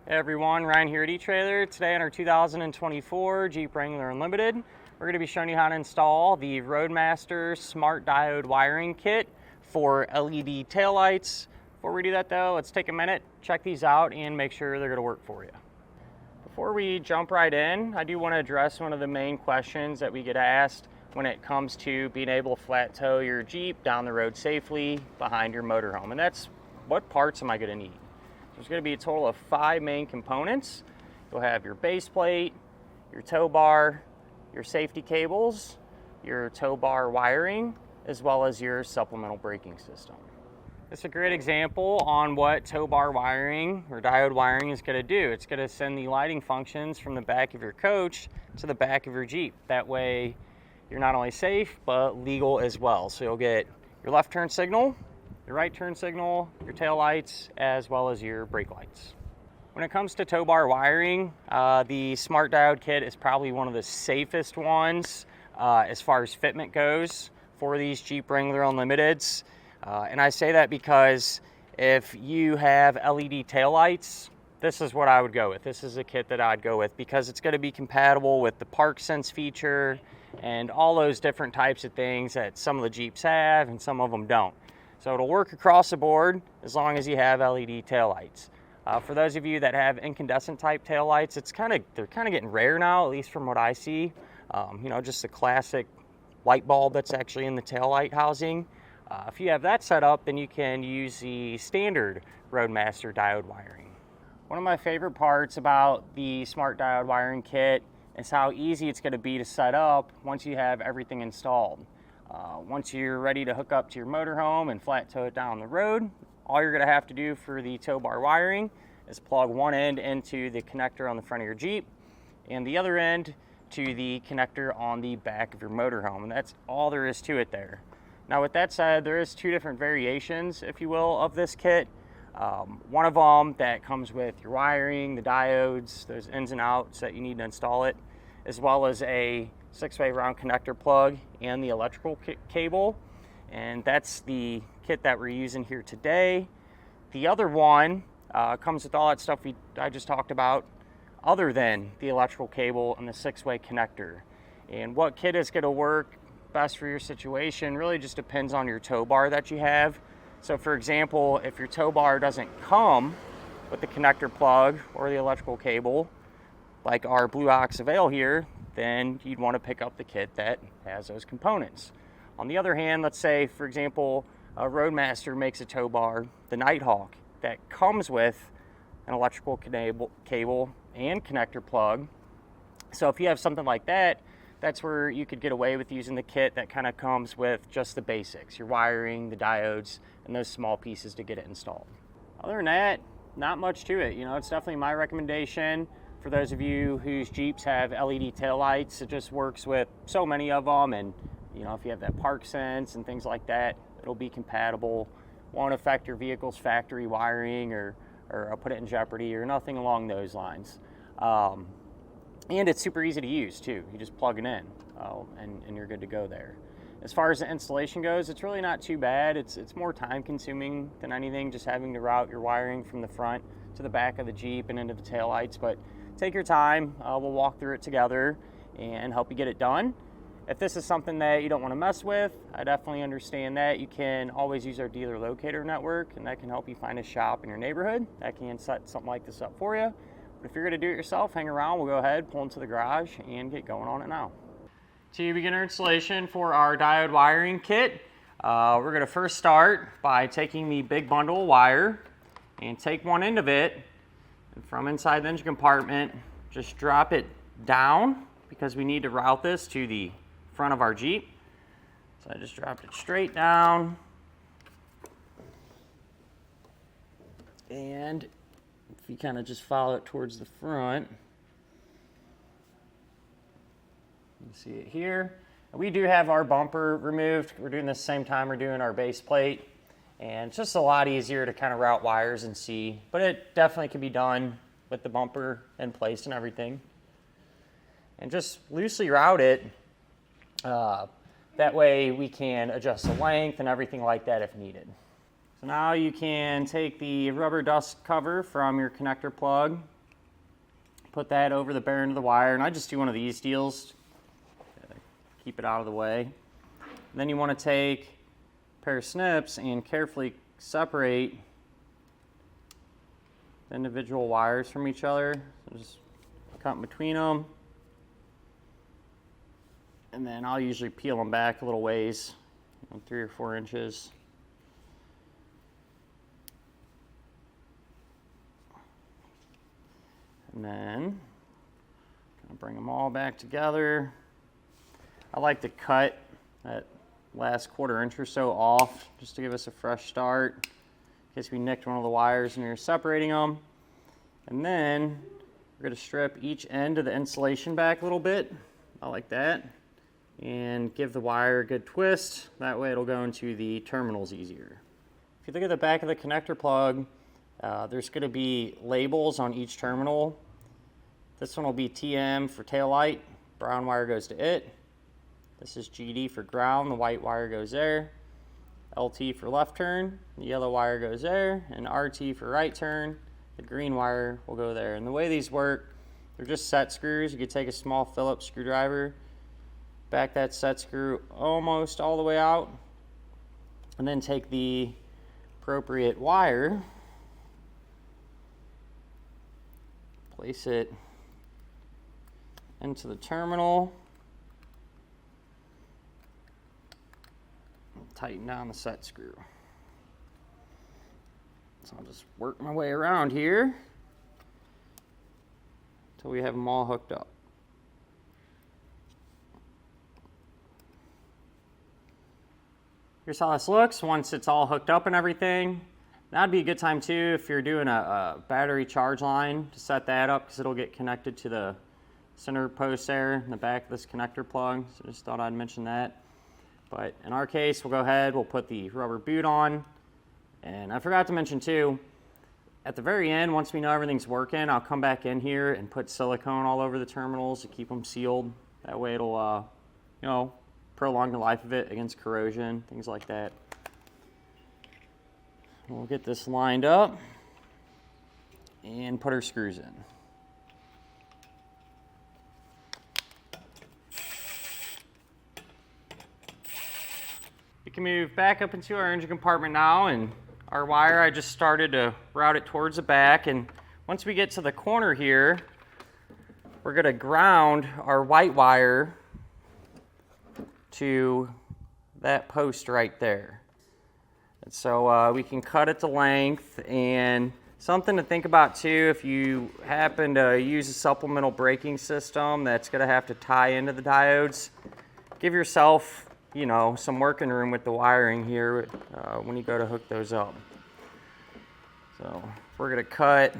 Hey everyone, Ryan here at eTrailer. Today on our 2024 Jeep Wrangler Unlimited, we're going to be showing you how to install the Roadmaster Smart Diode wiring kit for LED taillights. Before we do that though, let's take a minute, check these out, and make sure they're going to work for you. Before we jump right in, I do want to address one of the main questions that we get asked when it comes to being able to flat tow your Jeep down the road safely behind your motorhome, and that's what parts am I going to need? There's going to be a total of 5 main components. You'll have your base plate, your tow bar, your safety cables, your tow bar wiring, as well as your supplemental braking system. It's a great example on what tow bar wiring or diode wiring is going to do. It's going to send the lighting functions from the back of your coach to the back of your Jeep. That way you're not only safe, but legal as well. So you'll get your left turn signal, your right turn signal, your tail lights, as well as your brake lights. When it comes to tow bar wiring, the Smart Diode kit is probably one of the safest ones as far as fitment goes for these Jeep Wrangler Unlimiteds. And I say that because if you have LED tail lights, this is what I would go with. This is a kit that I'd go with because it's going to be compatible with the Park Sense feature and all those different types of things that some of the Jeeps have and some of them don't. So it'll work across the board as long as you have LED taillights. For those of you that have incandescent type taillights, they're kind of getting rare now, at least from what I see. You know, just the classic light bulb that's actually in the taillight housing. If you have that set up, then you can use the standard Roadmaster diode wiring. One of my favorite parts about the Smart Diode wiring kit is how easy it's going to be to set up once you have everything installed. Once you're ready to hook up to your motorhome and flat tow it down the road, all you're going to have to do for the tow bar wiring is plug one end into the connector on the front of your Jeep and the other end to the connector on the back of your motorhome, and that's all there is to it there. Now with that said, there is 2 different variations, if you will, of this kit. One of them that comes with your wiring, the diodes, those ins and outs that you need to install it, as well as a 6-way round connector plug and the electrical cable, and that's the kit that we're using here today. The other one comes with all that stuff I just talked about, other than the electrical cable and the 6-way connector. And what kit is going to work best for your situation really just depends on your tow bar that you have. So for example, if your tow bar doesn't come with the connector plug or the electrical cable, like our Blue Ox Avail here, then you'd want to pick up the kit that has those components. On the other hand, let's say, for example, a Roadmaster makes a tow bar, the Nighthawk, that comes with an electrical cable and connector plug. So if you have something like that, that's where you could get away with using the kit that kind of comes with just the basics, your wiring, the diodes, and those small pieces to get it installed. Other than that, not much to it. You know, it's definitely my recommendation. For those of you whose Jeeps have LED taillights, it just works with so many of them, and you know, if you have that Park Sense and things like that, it'll be compatible. Won't affect your vehicle's factory wiring or put it in jeopardy or nothing along those lines. And it's super easy to use too. You just plug it in and you're good to go there. As far as the installation goes, it's really not too bad. It's more time consuming than anything, just having to route your wiring from the front to the back of the Jeep and into the taillights, but take your time. We'll walk through it together and help you get it done. If this is something that you don't want to mess with, I definitely understand that. You can always use our dealer locator network, and that can help you find a shop in your neighborhood that can set something like this up for you. But if you're going to do it yourself, hang around. We'll go ahead, pull into the garage, and get going on it now. To begin our installation for our diode wiring kit, we're going to first start by taking the big bundle of wire and take one end of it, and from inside the engine compartment, just drop it down because we need to route this to the front of our Jeep. So I just dropped it straight down, and if you kind of just follow it towards the front, you can see it here. We do have our bumper removed. We're doing this same time we're doing our base plate, and it's just a lot easier to kind of route wires and see, but it definitely can be done with the bumper in place and everything. And just loosely route it. That way we can adjust the length and everything like that if needed. So now you can take the rubber dust cover from your connector plug Put that over the bare end of the wire, and I just do one of these deals. Keep it out of the way. And then you want to take a pair of snips and carefully separate the individual wires from each other. So just cut in between them. And then I'll usually peel them back a little ways, 3 or 4 inches. And then bring them all back together. I like to cut that last 1/4 inch or so off just to give us a fresh start in case we nicked one of the wires and you're separating them. And then we're going to strip each end of the insulation back a little bit, about like that, and give the wire a good twist. That way it'll go into the terminals easier. If you look at the back of the connector plug, there's going to be labels on each terminal. This one will be TM for taillight, brown wire goes to it. This is GD for ground, the white wire goes there. LT for left turn, the yellow wire goes there. And RT for right turn, the green wire will go there. And the way these work, they're just set screws. You could take a small Phillips screwdriver, back that set screw almost all the way out, and then take the appropriate wire, place it into the terminal, tighten down the set screw. So I'll just work my way around here until we have them all hooked up. Here's how this looks once it's all hooked up and everything. That'd be a good time too if you're doing a battery charge line to set that up, because it'll get connected to the center post there in the back of this connector plug. So just thought I'd mention that. But in our case, we'll go ahead, we'll put the rubber boot on. And I forgot to mention too, at the very end, once we know everything's working, I'll come back in here and put silicone all over the terminals to keep them sealed. That way it'll, prolong the life of it against corrosion, things like that. We'll get this lined up and put our screws in. We can move back up into our engine compartment now, and our wire, I just started to route it towards the back, and once we get to the corner here, we're going to ground our white wire to that post right there. And so we can cut it to length, and something to think about too, if you happen to use a supplemental braking system that's going to have to tie into the diodes, give yourself some working room with the wiring here when you go to hook those up. So we're going to cut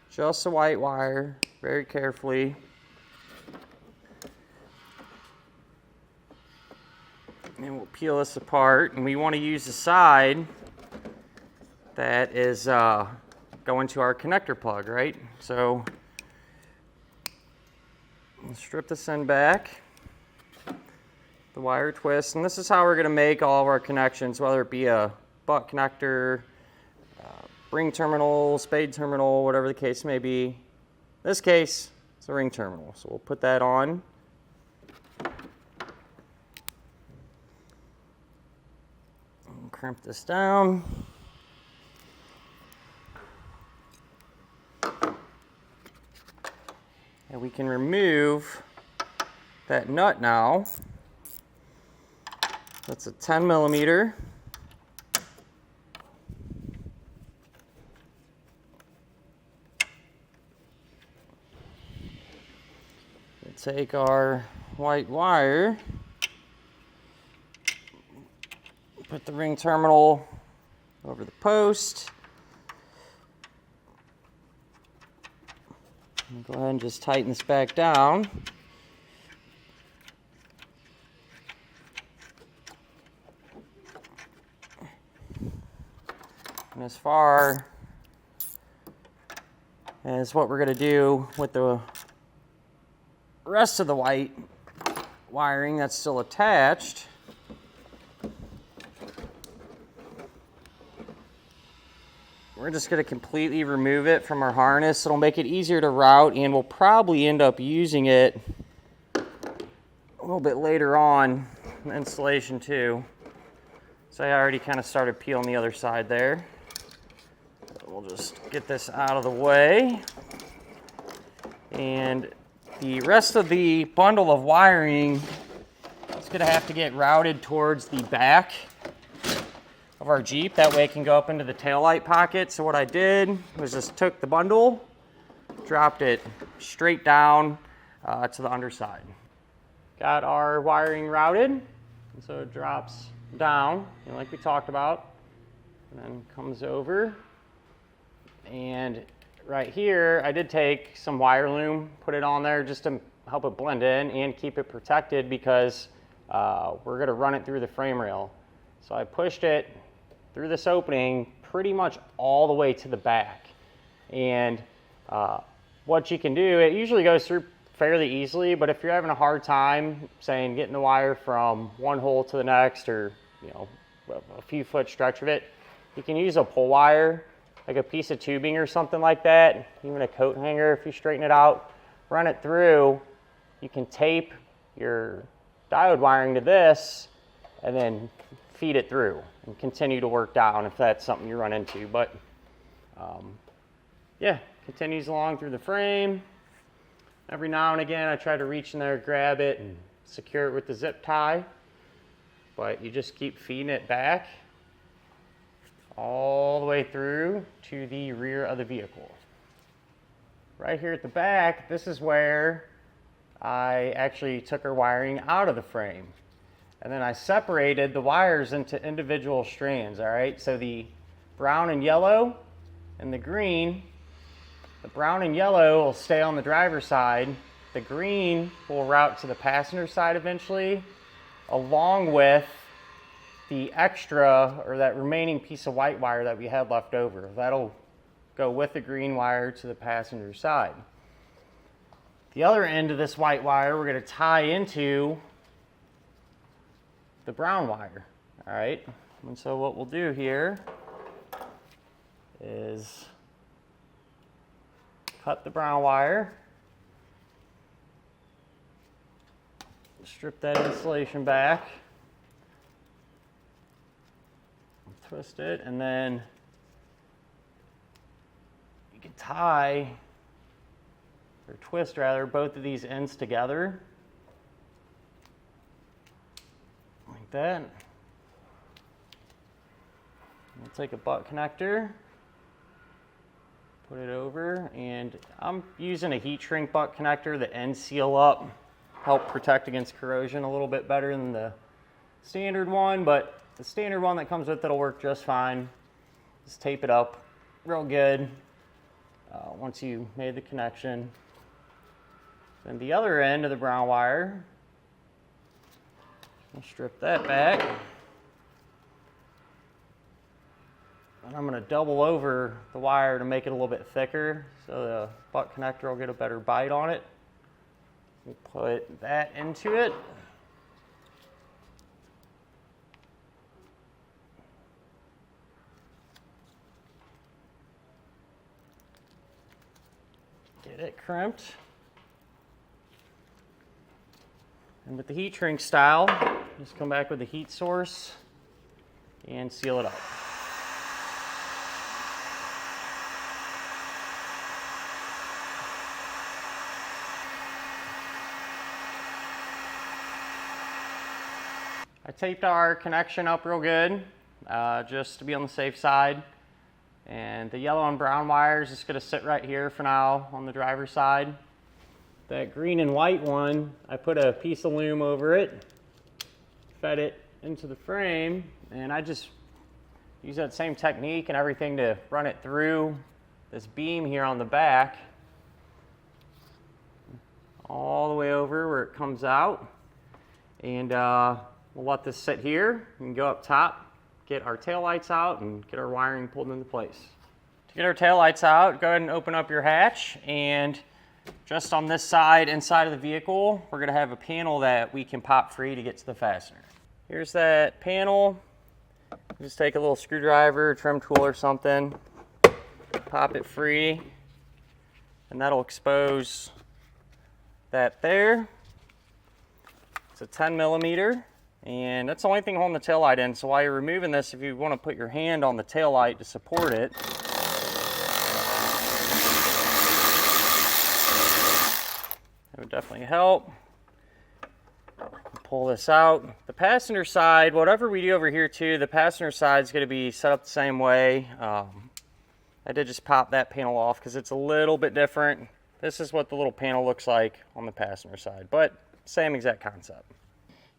just the white wire very carefully. And we'll peel this apart, and we want to use the side that is going to our connector plug, right? So we'll strip this end back, the wire twist, and this is how we're going to make all of our connections, whether it be a butt connector, ring terminal, spade terminal, whatever the case may be. In this case, it's a ring terminal, so we'll put that on. And crimp this down. And we can remove that nut now. That's a 10 millimeter. We'll take our white wire, put the ring terminal over the post. And go ahead and just tighten this back down. And as far as what we're going to do with the rest of the white wiring that's still attached, we're we're just going to completely remove it from our harness. It'll make it easier to route, and we'll probably end up using it a little bit later on in the installation too. So I already kind of started peeling the other side there. We'll just get this out of the way. And the rest of the bundle of wiring is going to have to get routed towards the back of our Jeep. That way it can go up into the taillight pocket. So what I did was just took the bundle, dropped it straight down to the underside. Got our wiring routed, and so it drops down, like we talked about, and then comes over. And right here, I did take some wire loom, put it on there just to help it blend in and keep it protected, because we're going to run it through the frame rail. So I pushed it through this opening pretty much all the way to the back. And what you can do, it usually goes through fairly easily, but if you're having a hard time, saying getting the wire from one hole to the next, or a few foot stretch of it, you can use a pull wire, like a piece of tubing or something like that, even a coat hanger if you straighten it out, run it through. You can tape your diode wiring to this and then feed it through and continue to work down if that's something you run into. But yeah, continues along through the frame. Every now and again I try to reach in there, grab it, and secure it with the zip tie, but you just keep feeding it back all the way through to the rear of the vehicle. Right here at the back, this is where I actually took our wiring out of the frame, and then I separated the wires into individual strands. All right, so the brown and yellow and the green, the brown and yellow will stay on the driver's side. The green will route to the passenger side eventually, along with the extra, or that remaining piece of white wire that we had left over. That'll go with the green wire to the passenger side. The other end of this white wire we're going to tie into the brown wire. All right, and so what we'll do here is cut the brown wire, strip that insulation back, twist it, and then you can tie, or twist rather, both of these ends together like that. We'll take a butt connector, put it over, and I'm using a heat shrink butt connector. The ends seal up, help protect against corrosion a little bit better than the standard one, but the standard one that comes with it will work just fine. Just tape it up real good once you made the connection. Then the other end of the brown wire, we'll strip that back. And I'm going to double over the wire to make it a little bit thicker, so the butt connector will get a better bite on it. We'll put that into it. Get it crimped. And with the heat shrink style, just come back with the heat source and seal it up. I taped our connection up real good, just to be on the safe side. And the yellow and brown wire is just going to sit right here for now on the driver's side. That green and white one, I put a piece of loom over it, fed it into the frame, and I just use that same technique and everything to run it through this beam here on the back, all the way over where it comes out. And we'll let this sit here and go up top, get our taillights out, and get our wiring pulled into place. To get our taillights out, go ahead and open up your hatch, and just on this side, inside of the vehicle, we're going to have a panel that we can pop free to get to the fastener. Here's that panel. Just take a little screwdriver, trim tool or something, pop it free, and that'll expose that there. It's a 10 millimeter, and that's the only thing holding the taillight in. So while you're removing this, if you want to put your hand on the taillight to support it, that would definitely help. Pull this out. The passenger side, whatever we do over here too, the passenger side is going to be set up the same way. I did just pop that panel off because it's a little bit different. This is what the little panel looks like on the passenger side, but same exact concept.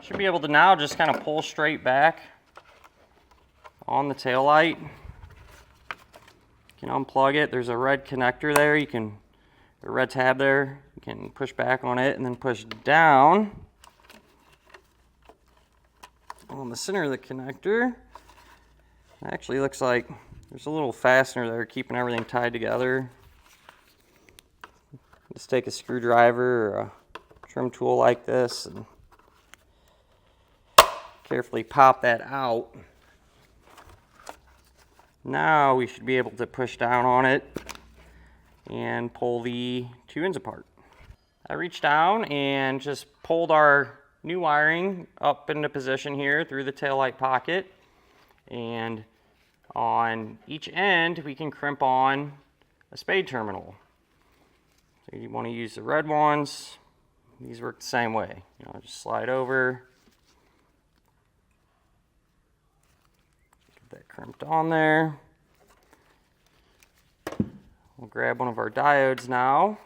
Should be able to now just kind of pull straight back on the taillight. You can unplug it. There's a red connector there. A red tab there. You can push back on it and then push down on the center of the connector. It actually looks like there's a little fastener there keeping everything tied together. Just take a screwdriver or a trim tool like this and carefully pop that out. Now we should be able to push down on it and pull the two ends apart. I reached down and just pulled our new wiring up into position here through the taillight pocket, and on each end we can crimp on a spade terminal. So you want to use the red ones. These work the same way. Just slide over, get that crimped on there. We'll grab one of our diodes now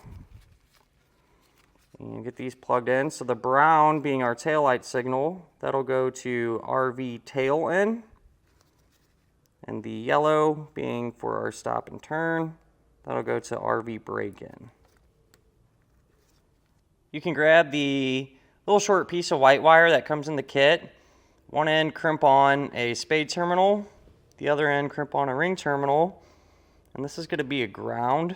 and get these plugged in. So the brown being our taillight signal, that'll go to RV tail in, and the yellow being for our stop and turn, that'll go to RV brake in. You can grab the little short piece of white wire that comes in the kit. One end crimp on a spade terminal, the other end crimp on a ring terminal, and this is going to be a ground.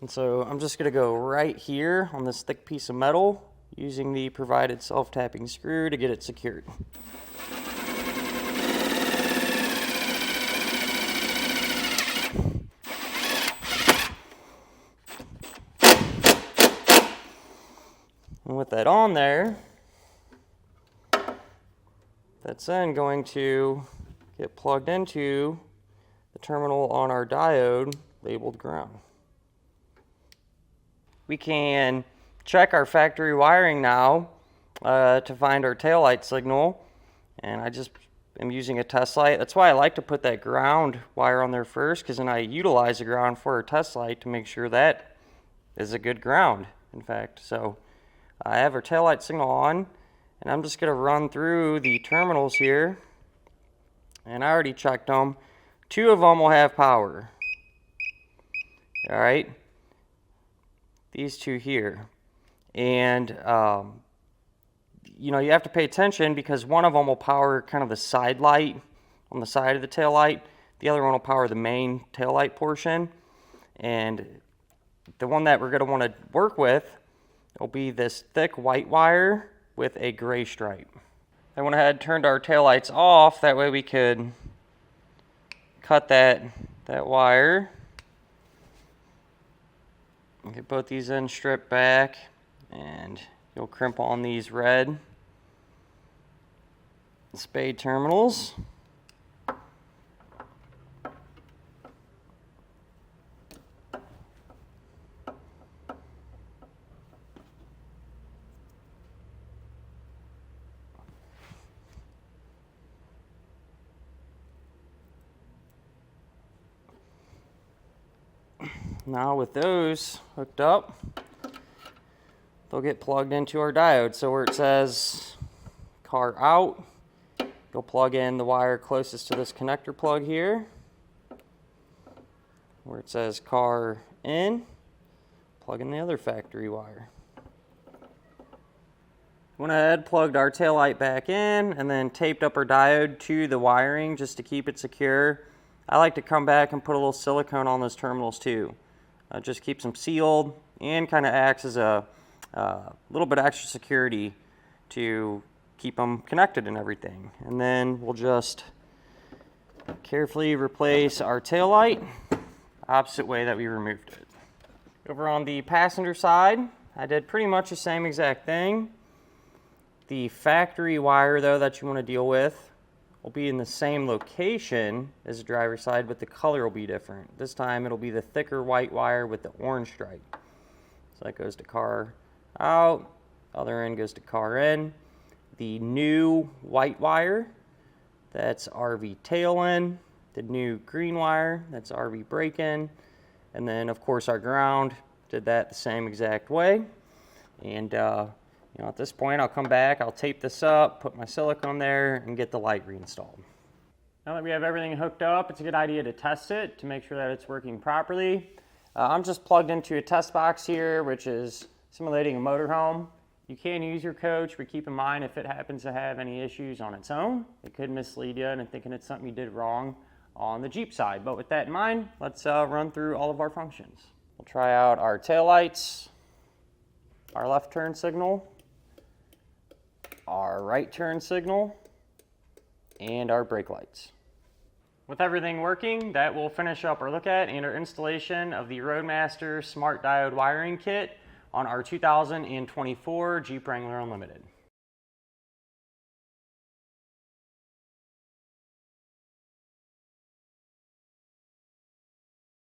And so I'm just going to go right here on this thick piece of metal using the provided self-tapping screw to get it secured. And with that on there, that's then going to get plugged into the terminal on our diode labeled ground. We can check our factory wiring now to find our taillight signal, and I just am using a test light. That's why I like to put that ground wire on there first, because then I utilize the ground for a test light to make sure that is a good ground, in fact. So I have our taillight signal on, and I'm just going to run through the terminals here, and I already checked them. 2 of them will have power. All right, these 2 here, and you have to pay attention because one of them will power kind of the side light on the side of the tail light. The other one will power the main tail light portion, and the one that we're going to want to work with will be this thick white wire with a gray stripe. I went ahead and turned our taillights off. That way we could cut that wire. Get both these ends stripped back, and you'll crimp on these red spade terminals. Now with those hooked up, they'll get plugged into our diode. So where it says car out, you'll plug in the wire closest to this connector plug here. Where it says car in, plug in the other factory wire. Went ahead, plugged our taillight back in, and then taped up our diode to the wiring just to keep it secure. I like to come back and put a little silicone on those terminals too. Just keeps them sealed and kind of acts as a little bit extra security to keep them connected and everything. And then we'll just Carefully replace our tail light, opposite way that we removed it. Over on the passenger side, I did pretty much the same exact thing. The factory wire though that you want to deal with will be in the same location as the driver's side, but the color will be different. This time it'll be the thicker white wire with the orange stripe. So that goes to car out, other end goes to car in. The new white wire, that's RV tail in. The new green wire, that's RV brake in. And then of course our ground, did that the same exact way. And you know, at this point I'll come back, I'll tape this up, put my silicone there, and get the light reinstalled. Now that we have everything hooked up, it's a good idea to test it to make sure that it's working properly. I'm just plugged into a test box here, which is simulating a motorhome. You can use your coach, but keep in mind if it happens to have any issues on its own, it could mislead you into thinking it's something you did wrong on the Jeep side. But with that in mind, let's run through all of our functions. We'll try out our taillights, our left turn signal, our right turn signal, and our brake lights. With everything working, that will finish up our look at and our installation of the Roadmaster Smart Diode wiring kit on our 2024 Jeep Wrangler Unlimited.